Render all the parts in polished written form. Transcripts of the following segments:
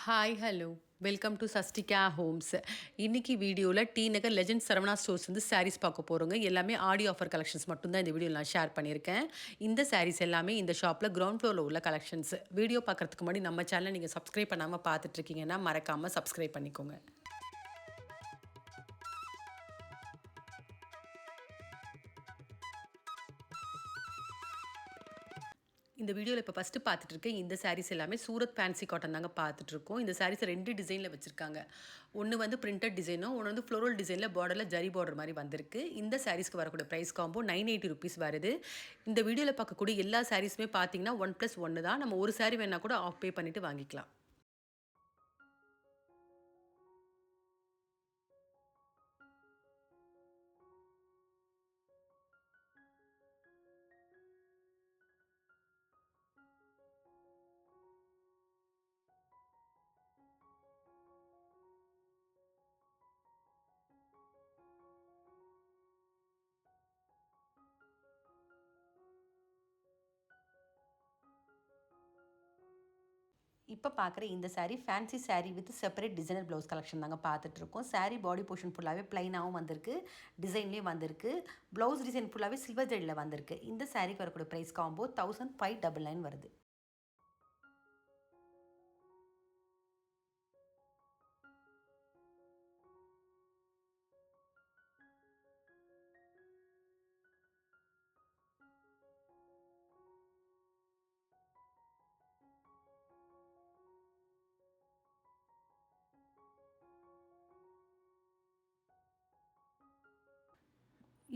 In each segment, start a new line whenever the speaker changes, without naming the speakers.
Hi hello welcome to Sastika homes. இன்னைக்கு வீடியோவில் T Nagar legend Saravana stores வந்து சாரீஸ் பார்க்க போகிறோங்க. எல்லாமே ஆடி ஆஃபர் கலெக்ஷன்ஸ் மட்டும்தான் இந்த வீடியோவில் நான் ஷேர் பண்ணியிருக்கேன். இந்த சாரீஸ் எல்லாமே இந்த ஷாப்பில் கிரவுண்ட் ஃப்ளோரில் உள்ள கலெக்ஷன்ஸ். வீடியோ பார்க்குறதுக்கு முன்னாடி நம்ம சேனலை நீங்கள் சப்ஸ்கிரைப் பண்ணாமல் பார்த்துட்ருக்கீங்கன்னா மறக்காமல் சப்ஸ்கிரைப் பண்ணிக்கோங்க. இந்த வீடியோவில் இப்போ ஃபஸ்ட்டு பார்த்துட்டு இருக்கேன். இந்த சாரீஸ் எல்லாமே சூரத் ஃபேன்சி காட்டன் தாங்க பார்த்துட்ருக்கோம். இந்த சாரீஸ் 2 டிசைனில் வச்சுருக்காங்க. ஒன்று வந்து பிரிண்டட் டிசைனும், ஒன்று வந்து ஃப்ளோரல் டிசைனில் பார்டரில் ஜரி பார்டர் மாதிரி வந்திருக்கு. இந்த சாரீஸ்க்கு வரக்கூடிய ப்ரைஸ் காம்போ 980 ருபீஸ் வருது. இந்த வீடியோவில் பார்க்கக்கூடிய எல்லா சாரீஸுமே பார்த்தீங்கன்னா 1+1 தான். நம்ம ஒரு சாரீ வேணால் கூட ஆஃப் பே பண்ணிவிட்டு வாங்கிக்கலாம். இப்போ பார்க்குற இந்த sari fancy sari with separate designer blouse collection தாங்க பார்த்துட்ருக்கோம். சாரீ பாடி போர்ஷன் ஃபுல்லாகவே ப்ளைனாகவும் வந்திருக்கு, டிசைன்லேயும் வந்திருக்கு. ப்ளவுஸ் டிசைன் ஃபுல்லாகவே சில்வர் ஜெரியில் வந்திருக்கு. இந்த சாரீக்கு வரக்கூடிய ப்ரைஸ் காம்போ 1599 வருது.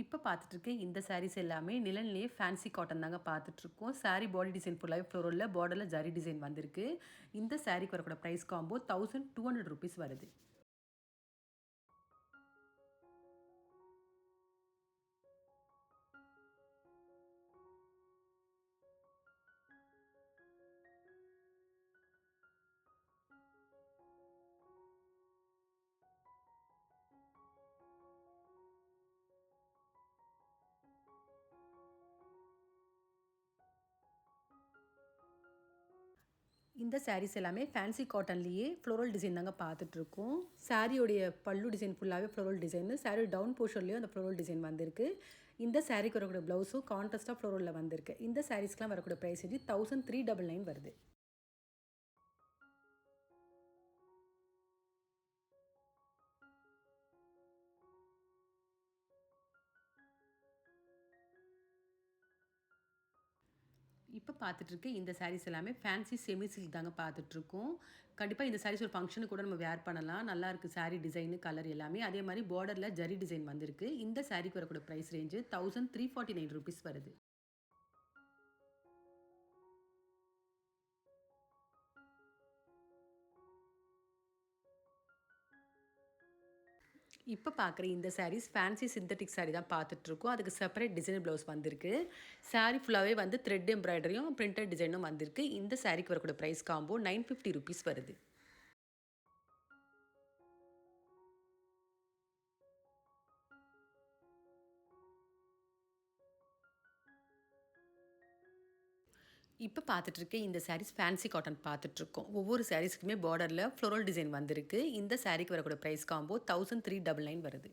இப்போ பார்த்துட்ருக்கேன் இந்த சாரீஸ் எல்லாமே நிழல்லையே ஃபேன்சி காட்டன் தாங்க பார்த்துட்ருக்கோம். சாரீ பாடி டிசைன் ஃபுல்லாகவே ஃப்ளோரலில் பார்டரில் ஜரி டிசைன் வந்திருக்கு. இந்த சாரீக்கு வரக்கூட ப்ரைஸ் காம்போ 1200 ருபீஸ் வருது. இந்த சாரீஸ் எல்லாமே ஃபேன்சி காட்டன்லேயே ஃப்ளோரல் டிசைன் தாங்க பார்த்துட்ருக்கோம். சாரியோடைய பல்லு டிசைன் ஃபுல்லாகவே ஃப்ளோரல் டிசைனு, சாரி டவுன் போர்ஷன்லேயும் அந்த ஃப்ளோரல் டிசைன் வந்திருக்கு. இந்த சாரீக்கு வரக்கூடிய ப்ளவுஸும் கான்ட்ராஸ்ட்டாக ஃப்ளோரலில் வந்திருக்கு. இந்த சாரீஸ்க்கெலாம் வரக்கூடிய ப்ரைஸ் 1399 வருது. இப்போ பார்த்துட்ருக்கு இந்த சாரீஸ் எல்லாமே ஃபேன்சி செமி சில்க் தாங்க பார்த்துட்ருக்கோம். கண்டிப்பாக இந்த சாரீஸ் ஒரு ஃபங்க்ஷனுக்கு கூட நம்ம வேர் பண்ணலாம். நல்லாயிருக்கு சாரீ டிசைனு, கலர் எல்லாமே. அதே மாதிரி பார்டரில் ஜரி டிசைன் வந்திருக்கு. இந்த சாரீக்கு வரக்கூடிய ப்ரைஸ் ரேஞ்சு 1349 ருபீஸ் வருது. இப்போ பார்க்குற இந்த சாரீஸ் ஃபேன்சி சிந்தட்டிக் சாரீ தான் பார்த்துட்ருக்கோம். அதுக்கு செப்பரேட் டிசைனர் ப்ளவுஸ் வந்திருக்கு. சாரீ ஃபுல்லாகவே வந்து த்ரெட் எம்ப்ராய்டரியும் பிரிண்டட் டிசைனும் வந்திருக்கு. இந்த சாரீக்கு வரக்கூடிய ப்ரைஸ் காம்போ 950 ருபீஸ் வருது. இப்போ பார்த்துட்ருக்கேன் இந்த சாரீஸ் ஃபேன்சி காட்டன் பார்த்துட்ருக்கோம். ஒவ்வொரு சாரீஸ்க்குமே பார்டரில் ஃப்ளோரல் டிசைன் வந்திருக்கு. இந்த சாரீக்கு வரக்கூடிய ப்ரைஸ் காம்போ 1399 வருது.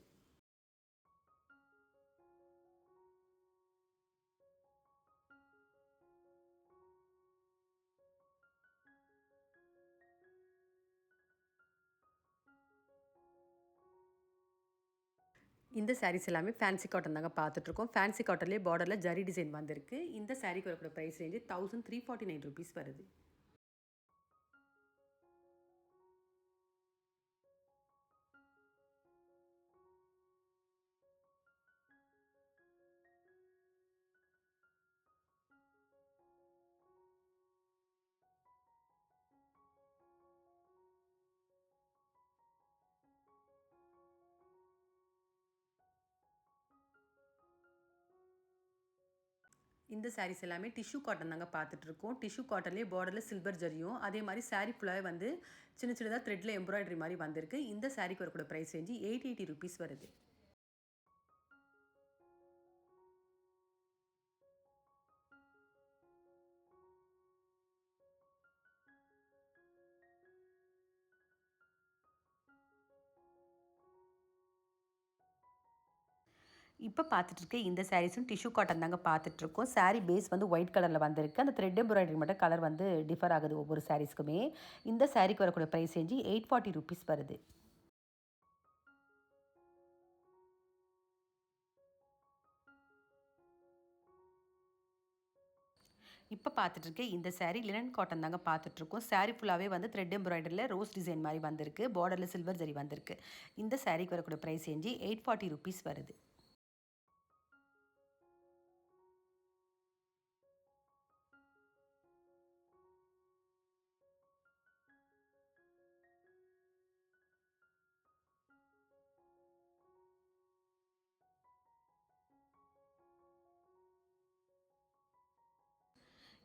இந்த சாரீஸ் எல்லாமே ஃபேன்சி காட்டன் தாங்க பார்த்துட்ருக்கோம். ஃபேன்சி காட்டன்லேயே பார்டரில் ஜரி டிசைன் வந்திருக்கு. இந்த சாரீக்கு வரக்கூடிய ப்ரைஸ் ரேஞ்சு 1349 ருபீஸ் வருது. இந்த சாரீஸ் எல்லாமே டிஷ்யூ காட்டன் தாங்க பார்த்துட்ருக்கோம். டிஷ்யூ காட்டன்லேயே பார்டரில் சில்வர் ஜரியும், அதே மாதிரி சாரீ ஃபுல்லாகவே வந்து சின்ன சின்னதாக த்ரெட்டில் எம்ப்ராய்டரி மாதிரி வந்திருக்கு. இந்த சாரீக்கு வரக்கூடிய ப்ரைஸ் ரேஞ்சு 880 ருபீஸ் வருது. இப்போ பார்த்துட்டு இருக்க இந்த சாரீஸும் டிஷ்யூ காட்டன் தாங்க பார்த்துட்ருக்கோம். சாரீ பேஸ் வந்து ஒயிட் கலரில் வந்திருக்கு. அந்த த்ரெட் எம்ப்ராய்டரி மட்டும் கலர் வந்து டிஃபர் ஆகுது ஒவ்வொரு சாரீஸ்க்குமே. இந்த சாரீக்கு வரக்கூடிய ப்ரைஸ் ரேஞ்சு ₹840 வருது. இப்போ பார்த்துட்டு இருக்க இந்த சாரீ லினன் காட்டன் தாங்க பார்த்துட்ருக்கோம். சாரீ ஃபுல்லாகவே வந்து த்ரெட் எம்ப்ராய்டரியில் ரோஸ் டிசைன் மாதிரி வந்திருக்கு. பார்டரில் சில்வர் ஜரி வந்திருக்கு. இந்த சாரீக்கு வரக்கூடிய ப்ரைஸ் ரேஞ்சு ₹840 வருது.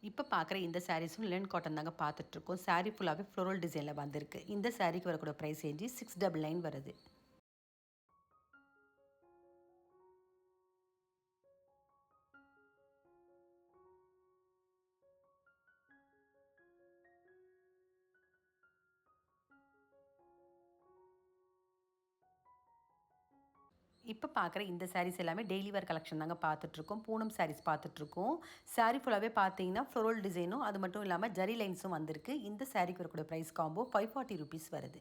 இப்போ பார்க்குற இந்த சாரீஸும் லினன் காட்டன் தாங்க பார்த்துட்ருக்கோம். சாரீ ஃபுல்லாகவே ஃப்ளோரல் டிசைனில் வந்திருக்கு. இந்த சாரீக்கு வரக்கூடிய ப்ரைஸ் ரேஞ்சு 699 வருது. இப்போ பார்க்குற இந்த சாரீஸ் எல்லாமே டெய்லி வேர் கலெக்ஷன் தாங்க பார்த்துட்ருக்கோம். பூனம் சாரீஸ் பார்த்துட்ருக்கோம். சாரீ ஃபுல்லாகவே பார்த்தீங்கன்னா ஃப்ளோரல் டிசைனும் அது மட்டும் இல்லாமல் ஜரி லைன்ஸும் வந்திருக்கு. இந்த சாரீக்கு வரக்கூடிய ப்ரைஸ் காம்போ ₹540 வருது.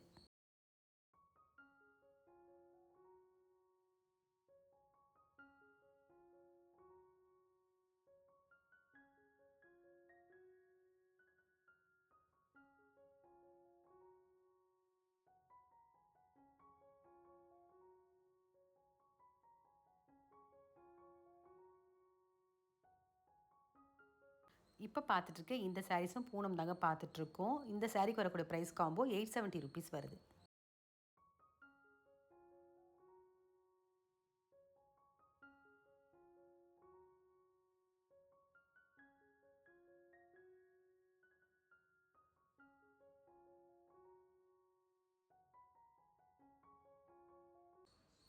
இப்போ பார்த்துட்டு இருக்க இந்த சாரீஸும் பூனம் தாங்க பார்த்துட்ருக்கோம். இந்த சாரீக்கு வரக்கூடிய ப்ரைஸ் காம்போ ₹870 வருது.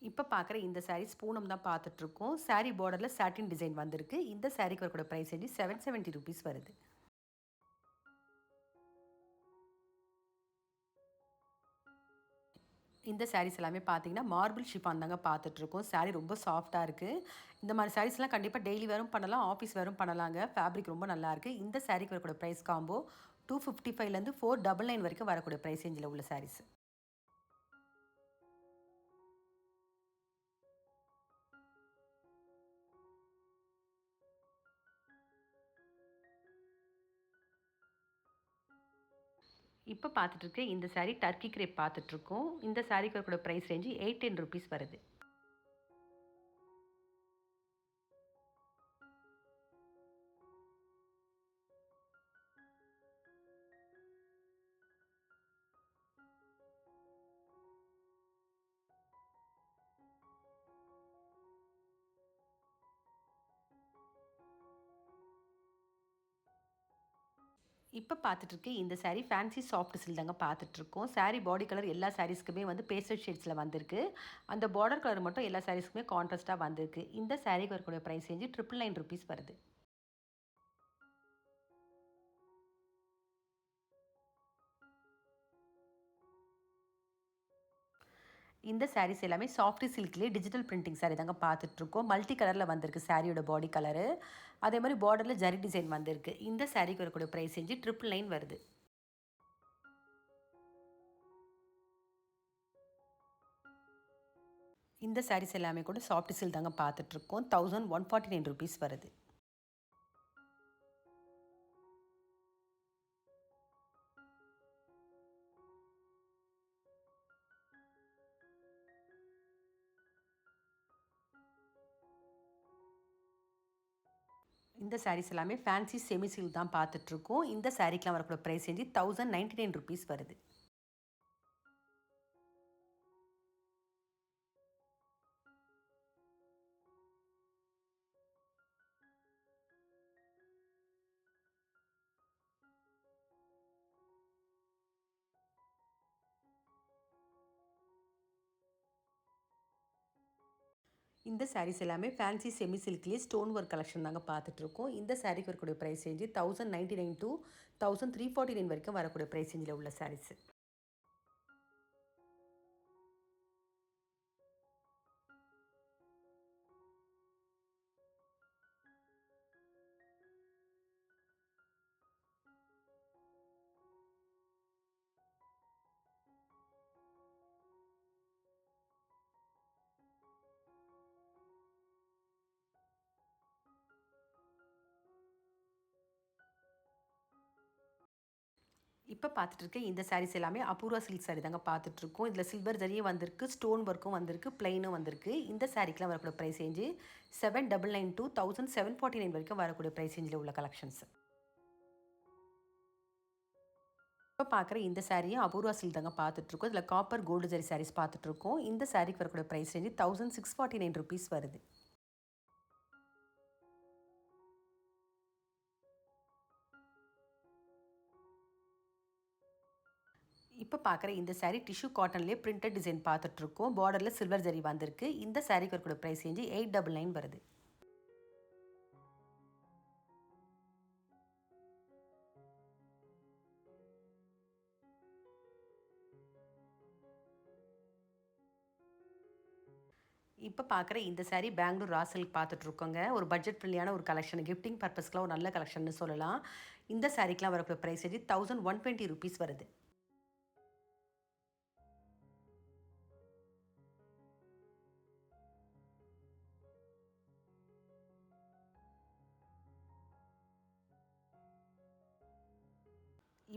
இப்போ பார்க்குற இந்த சாரீஸ் பூனம் தான் பார்த்துட்ருக்கோம். சாரீ பார்டரில் சாட்டின் டிசைன் வந்திருக்கு. இந்த சாரீக்கு வரக்கூடிய ப்ரைஸ் ரேஞ்சு ₹770 வருது. இந்த சாரீஸ் எல்லாமே பார்த்தீங்கன்னா மார்பிள் ஷிஃபான் தாங்க பார்த்துட்ருக்கோம். சாரீ ரொம்ப சாஃப்ட்டாக இருக்குது. இந்த மாதிரி சாரீஸ்லாம் கண்டிப்பாக டெய்லி வேரும் பண்ணலாம், ஆஃபீஸ் வேரும் பண்ணலாங்க. ஃபேப்ரிக் ரொம்ப நல்லாயிருக்கு. இந்த சாரீக்கு வரக்கூடிய ப்ரைஸ் காம்போ 255லேருந்து 499 வரைக்கும் வரக்கூடிய ப்ரைஸ் ரேஞ்சில் உள்ள சாரீஸ். இப்போ பார்த்துட்டு இருக்க இந்த சாரீ டர்க்கி கிரேப் பார்த்துட்ருக்கோம். இந்த சாரீக்கு வரக்கூடிய ப்ரைஸ் ரேஞ்சு ₹810 வருது. இப்போ பார்த்துட்டு இருக்க இந்த சாரீ ஃபேன்சி சாஃப்ட் சில்க் தாங்க பார்த்துட்ருக்கோம். சாரீ பாடி கலர் எல்லா சாரீஸ்க்குமே வந்து பேஸ்டல் ஷேட்ஸில் வந்திருக்கு. அந்த பார்டர் கலர் மட்டும் எல்லா சாரீஸ்க்குமே கான்ட்ராஸ்ட்டாக வந்திருக்கு. இந்த சாரீக்கு வரக்கூடிய ப்ரைஸ் ரேஞ்சு ₹999 வருது. இந்த சாரீஸ் எல்லாமே சாஃப்ட் சில்க்லேயே டிஜிட்டல் பிரிண்டிங் சாரீ தாங்க பார்த்துட்ருக்கோம். மல்டி கலரில் வந்திருக்கு சாரியோட பாடி கலரு. அதே மாதிரி பார்டரில் ஜரி டிசைன் வந்திருக்கு. இந்த சாரீக்கு வரக்கூடிய ப்ரைஸ் ரேஞ்சு ₹999 வருது. இந்த சாரீஸ் எல்லாமே கூட சாஃப்ட் சில்க் தாங்க பார்த்துட்ருக்கோம். ₹1149 வருது. இந்த சாரீஸ் எல்லாமே ஃபேன்சி செமி சில்க் தான் பார்த்துட்ருக்கோம். இந்த சாரீக்கெலாம் வரக்கூடிய ப்ரைஸ் ரேஞ்சு ₹1099 வருது. இந்த சாரீஸ் எல்லாமே ஃபேன்சி செமி சில்க்லேயே ஸ்டோன் ஒர்க் கலெக்ஷன் தாங்க பார்த்துட்ருக்கோம். இந்த சாரீக்கு வரக்கூடிய ப்ரைஸ் ரேஞ்சு 1099 to 1349 வரைக்கும் வரக்கூடிய ப்ரைஸ் ரேஞ்சில் உள்ள சாரீஸ். இப்போ பார்த்துட்டு இருக்க இந்த சாரீஸ் எல்லாமே அபூர்வா சில்க் சாரீ தாங்க பார்த்துட்ருக்கோம். இதில் சில்வர் ஜரியும் வந்திருக்கு, ஸ்டோன் ஒர்க்கும் வந்திருக்கு, பிளைனும் வந்திருக்கு. இந்த சாரீக்கெலாம் வரக்கூடிய ப்ரைஸ் ரேஞ்சு 799 to 1749 வரைக்கும் வரக்கூடிய ப்ரைஸ் ரேஞ்சில் உள்ள கலெக்ஷன்ஸ். இப்போ பார்க்குற இந்த சாரியும் அபூர்வா சில்க் தாங்க பார்த்துட்ருக்கோம். இதில் காப்பர் கோல்டு ஜரி சாரீஸ் பார்த்துட்ருக்கோம். இந்த சாரீக்கு வரக்கூடிய ப்ரைஸ் ரேஞ்சு 1649 ருபீஸ் வருது. இப்போ பார்க்குற இந்த சாரீ டிஷ்யூ காட்டன்லேயே பிரிண்டட் டிசைன் பார்த்துட்ருக்கோம். பார்டரில் சில்வர் ஜரி வந்திருக்கு. இந்த சாரீக்கு வரக்கூடிய ப்ரைஸ் ரேஞ்சு 899 வருது. இப்போ பார்க்குற இந்த சாரீ பெங்களூர் ரா சில்க் பார்த்துட்ருக்கோங்க. ஒரு பட்ஜெட் ஃப்ரெண்ட்லியான ஒரு கலெக்ஷன், கிஃப்டிங் பர்பஸ்க்குலாம் ஒரு நல்ல கலெக்ஷன்னு சொல்லலாம். இந்த சாரீக்கெலாம் வரக்கூடிய ப்ரைஸ் ரேஞ்சு 1120 ருபீஸ் வருது.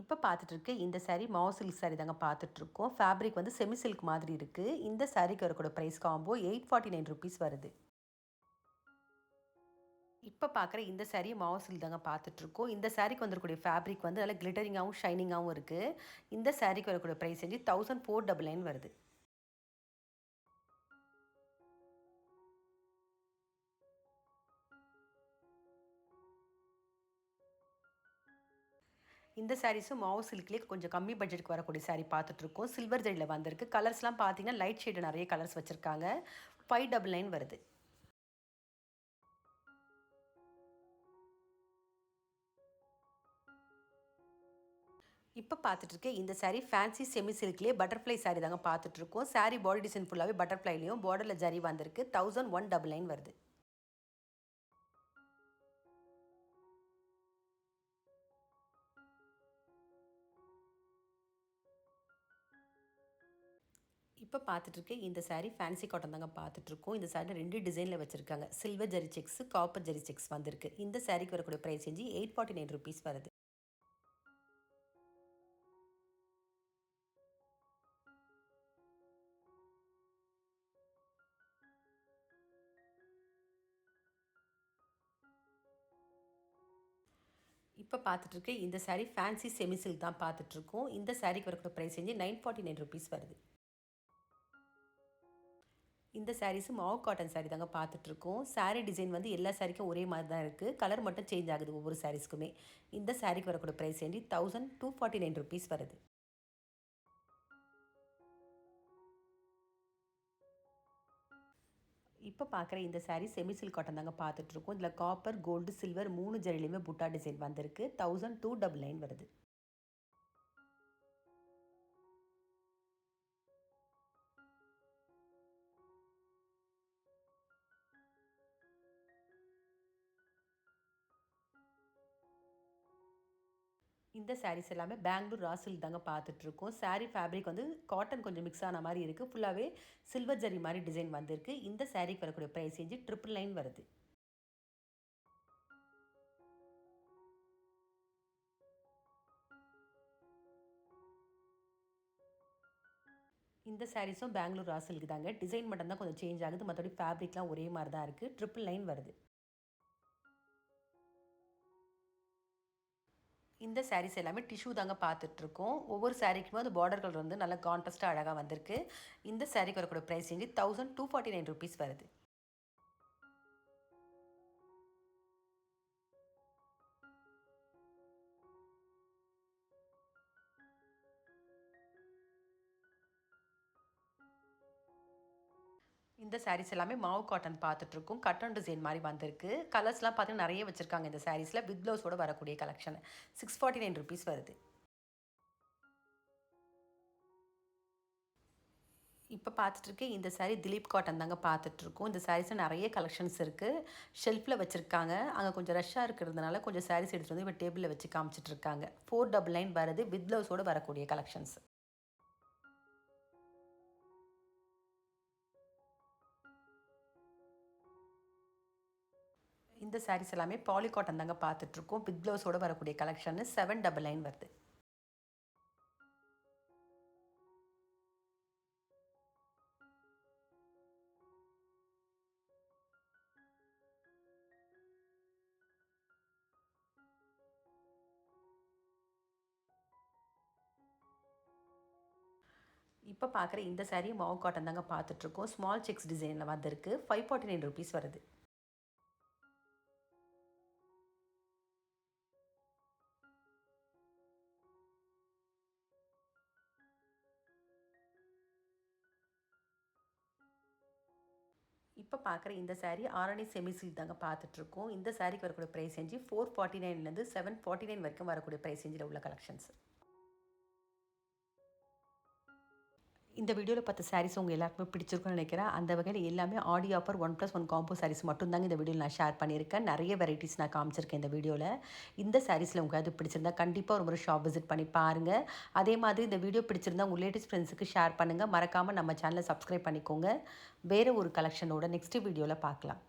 இப்போ பார்த்துட்டு இருக்க இந்த சாரீ மாவு சில்க் சாரீ தாங்க பார்த்துட்ருக்கோம். ஃபேப்ரிக் வந்து செமி சில்க் மாதிரி இருக்குது. இந்த சாரீக்கு வரக்கூடிய ப்ரைஸ் காம்போ 849 ருபீஸ் வருது. இப்போ பார்க்குற இந்த சாரீ மாவு சில்க் தாங்க பார்த்துட்ருக்கோம். இந்த சாரீக்கு வந்துருக்கூடிய ஃபேப்ரிக் வந்து நல்லா கிளிட்டரிங்காகவும் ஷைனிங்காகவும் இருக்குது. இந்த சாரீக்கு வரக்கூடிய ப்ரைஸ் வந்து 1499 வருது. இந்த சாரீஸும் மாவு சில்க்லேயே கொஞ்சம் கம்மி பட்ஜெட்டுக்கு வரக்கூடிய சாரீ பார்த்துட்ருக்கோம். சில்வர் ஜரியில் வந்திருக்கு. கலர்ஸ்லாம் பார்த்தீங்கன்னா லைட் ஷேடு நிறைய கலர்ஸ் வச்சுருக்காங்க. 599 வருது. இப்போ பார்த்துட்ருக்க இந்த சாரீ ஃபேன்சி செமி சில்க்லேயே பட்டர்ஃப்ளை சாரீ தாங்க பார்த்துட்ருக்கோம். சாரீ பாடி டிசைன் ஃபுல்லாகவே பட்டர்ஃப்ளைலையும் பார்டரில் ஜரி வந்திருக்கு. 1199 வருது. இப்போ பார்த்துட்ருக்க இந்த சாரீ ஃபேன்சி காட்டன் தாங்க பார்த்துட்ருக்கோம். இந்த சாரீ 2 டிசைனில் வச்சுருக்காங்க. Silver zari sex, copper zari sex வந்திருக்கு. இந்த சாரீக்கு வரக்கூடிய ப்ரைஸ் ரேஞ்சு 849 ருபீஸ் வருது. இப்போ பார்த்துட்ருக்க இந்த சாரீ ஃபேன்சி செமி சில்க் தான் பார்த்துட்ருக்கோம். இந்த சாரீக்கு வரக்கூடிய ப்ரைஸ் ரேஞ்சு 949 ருபீஸ் வருது. இந்த சாரீஸு மாவு காட்டன் சாரீ தாங்க பார்த்துட்ருக்கோம். சாரீ டிசைன் வந்து எல்லா சாரீக்கும் ஒரே மாதிரி தான் இருக்குது. கலர் மட்டும் சேஞ்ச் ஆகுது ஒவ்வொரு சாரீஸ்க்குமே. இந்த சாரீக்கு வரக்கூடிய ப்ரைஸ் ரேஞ்சு 1249 ருபீஸ் வருது. இப்போ பார்க்குற இந்த சாரீ செமி சில்க் காட்டன் தாங்க பார்த்துட்ருக்கோம். இதில் காப்பர், கோல்டு, சில்வர் 3 ஜரிலையுமே புட்டா டிசைன் வந்திருக்கு. 1299 வருது. இந்த சாரீஸ் எல்லாமே பெங்களூர் ரா சில்க் தாங்க பார்த்துட்ருக்கோம். சாரீ ஃபேப்ரிக் வந்து காட்டன் கொஞ்சம் மிக்ஸ் ஆன மாதிரி இருக்குது. ஃபுல்லாகவே சில்வர் ஜரி மாதிரி டிசைன் வந்திருக்கு. இந்த சாரீக்கு வரக்கூடிய ப்ரைஸ் ரேஞ்சு 999 வருது. இந்த சாரீஸும் பெங்களூர் ரா சில்க் தாங்க. டிசைன் மட்டும் தான் கொஞ்சம் சேஞ்ச் ஆகுது. மற்றபடி ஃபேப்ரிக்லாம் ஒரே மாதிரி தான் இருக்குது. 999 வருது. இந்த சாரீஸ் எல்லாமே டிஷ்யூ தாங்க பார்த்துட்ருக்கோம். ஒவ்வொரு சாரீக்குமே அந்த பார்டர் கலர் வந்து நல்லா கான்ட்ராஸ்ட்டாக அழகாக வந்திருக்கு. இந்த சாரீக்கு வரக்கூடிய ப்ரைஸ் ரேஞ்சு 1249 ருபீஸ் வருது. இந்த சாரீஸ் எல்லாமே மாவு காட்டன் பார்த்துட்ருக்கோம். கட்டன் டிசைன் மாதிரி வந்திருக்கு. கலர்ஸ்லாம் பார்த்தீங்கன்னா நிறைய வச்சுருக்காங்க இந்த சாரீஸில். வித் ப்ளவுஸோட வரக்கூடிய கலெக்ஷன் 649 ருபீஸ் வருது. இப்போ பார்த்துட்ருக்க இந்த சாரீ திலீப் காட்டன் தாங்க பார்த்துட்ருக்கோம். இந்த சாரீஸில் நிறைய கலெக்ஷன்ஸ் இருக்குது. ஷெல்ஃபில் வச்சுருக்காங்க. அங்கே கொஞ்சம் ரஷ்ஷாக இருக்கிறதுனால கொஞ்சம் சாரீஸ் எடுத்துகிட்டு வந்து இப்போ டேபிளில் வச்சு காமிச்சிட்ருக்காங்க. 499 வருது. வித் ப்ளவுஸோட வரக்கூடிய கலெக்ஷன்ஸ். இந்த சாரீஸ் எல்லாமே பாலி காட்டன் தாங்க பார்த்துட்ருக்கோம். வித் ப்ளவுஸோட வரக்கூடிய கலெக்ஷன் 799 வருது. இப்போ பார்க்குற இந்த saree மாவு காட்டன் தாங்க பார்த்துட்ருக்கோம். ஸ்மால் செக்ஸ் டிசைனில் வந்திருக்கு. 549 rupees வருது. இப்போ பார்க்குற இந்த saree ஆரணி செமி சில்க் தாங்க பார்த்துட்ருக்கோம். இந்த சாரீக்கு வரக்கூடிய ப்ரைஸ் ரேஞ்சு 449லேருந்து 749 வரைக்கும் வரக்கூடிய ப்ரைஸ் ரேஞ்சில் உள்ள கலெக்ஷன்ஸ். இந்த வீடியோவில் பார்த்த சாரீஸ் உங்கள் எல்லாருக்குமே பிடிச்சிருக்குன்னு நினைக்கிறேன். அந்த வகையில் எல்லாமே ஆடி ஆஃபர் 1+1 காம்போ சாரீஸ் மட்டும்தாங்க இந்த வீடியோவில் நான் ஷேர் பண்ணியிருக்கேன். நிறைய வெரைட்டிஸ் நான் காமிச்சிருக்கேன் இந்த வீடியோவில். இந்த சாரீஸில் உங்களுக்கு அது பிடிச்சிருந்தா கண்டிப்பாக ஒரு முறை ஷாப் விசிட் பண்ணி பாருங்கள். அதே மாதிரி இந்த வீடியோ பிடிச்சிருந்தா உங்கள் லேட்டஸ்ட் ஃப்ரெண்ட்ஸுக்கு ஷேர் பண்ணுங்கள். மறக்காமல் நம்ம சேனலை சப்ஸ்கிரைப் பண்ணிக்கோங்க. வேறு ஒரு கலெக்ஷனோட நெக்ஸ்ட் வீடியோவில் பார்க்கலாம்.